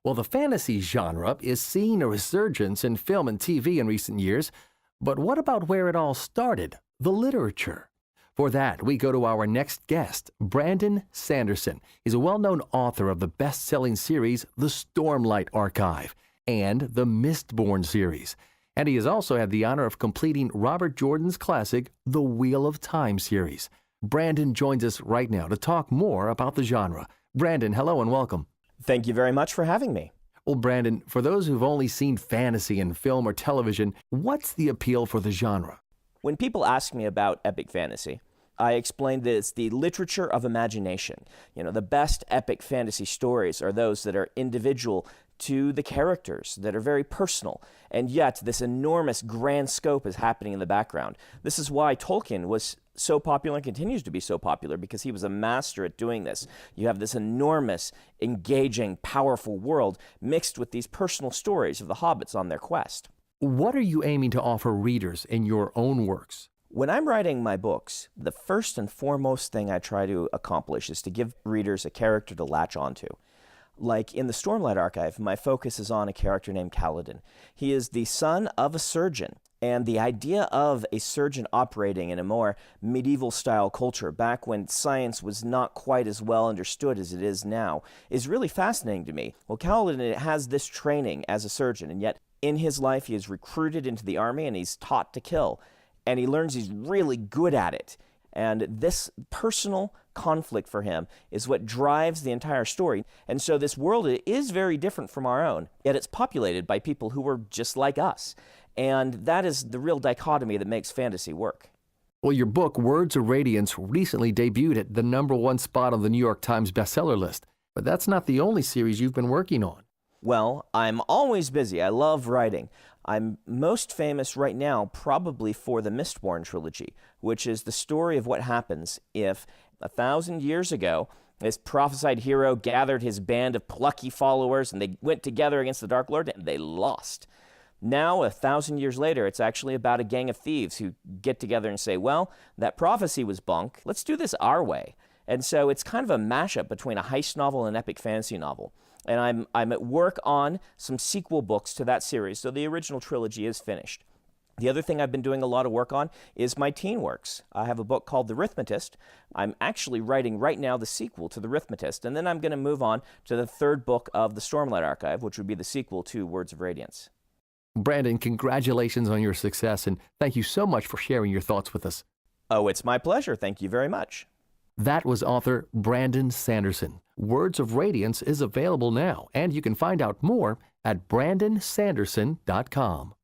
Well, the fantasy genre is seeing a resurgence in film and TV in recent years, but what about where it all started, the literature? For that, we go to our next guest, Brandon Sanderson. He's a well-known author of the best-selling series, The Stormlight Archive, and the Mistborn series. And he has also had the honor of completing Robert Jordan's classic, The Wheel of Time series. Brandon joins us right now to talk more about the genre. Brandon, hello and welcome. Thank you very much for having me. Well, Brandon, for those who've only seen fantasy in film or television, what's the appeal for the genre? When people ask me about epic fantasy, I explain that it's the literature of imagination. The best epic fantasy stories are those that are individual to the characters, that are very personal, and yet this enormous grand scope is happening in the background. This is why Tolkien was so popular and continues to be so popular, because he was a master at doing this. You have this enormous, engaging, powerful world mixed with these personal stories of the hobbits on their quest. What are you aiming to offer readers in your own works? When I'm writing my books, the first and foremost thing I try to accomplish is to give readers a character to latch onto. Like in the Stormlight Archive, my focus is on a character named Kaladin. He is the son of a surgeon, and the idea of a surgeon operating in a more medieval-style culture, back when science was not quite as well understood as it is now, is really fascinating to me. Well, Kaladin has this training as a surgeon, and yet in his life he is recruited into the army and he's taught to kill. And he learns he's really good at it. And this personal conflict for him is what drives the entire story. And so this world is very different from our own, yet it's populated by people who are just like us. And that is the real dichotomy that makes fantasy work. Well, your book, Words of Radiance, recently debuted at the #1 spot on the New York Times bestseller list. But that's not the only series you've been working on. Well, I'm always busy. I love writing. I'm most famous right now probably for the Mistborn trilogy, which is the story of what happens if 1,000 years ago this prophesied hero gathered his band of plucky followers and they went together against the Dark Lord and they lost. Now, 1,000 years later, it's actually about a gang of thieves who get together and say, well, that prophecy was bunk. Let's do this our way. And so it's kind of a mashup between a heist novel and an epic fantasy novel. And I'm at work on some sequel books to that series, so the original trilogy is finished. The other thing I've been doing a lot of work on is my teen works. I have a book called The Rhythmatist. I'm actually writing right now the sequel to The Rhythmatist, and then I'm going to move on to the third book of the Stormlight Archive, which would be the sequel to Words of Radiance. Brandon, congratulations on your success, and thank you so much for sharing your thoughts with us. Oh, it's my pleasure. Thank you very much. That was author Brandon Sanderson. Words of Radiance is available now, and you can find out more at brandonsanderson.com.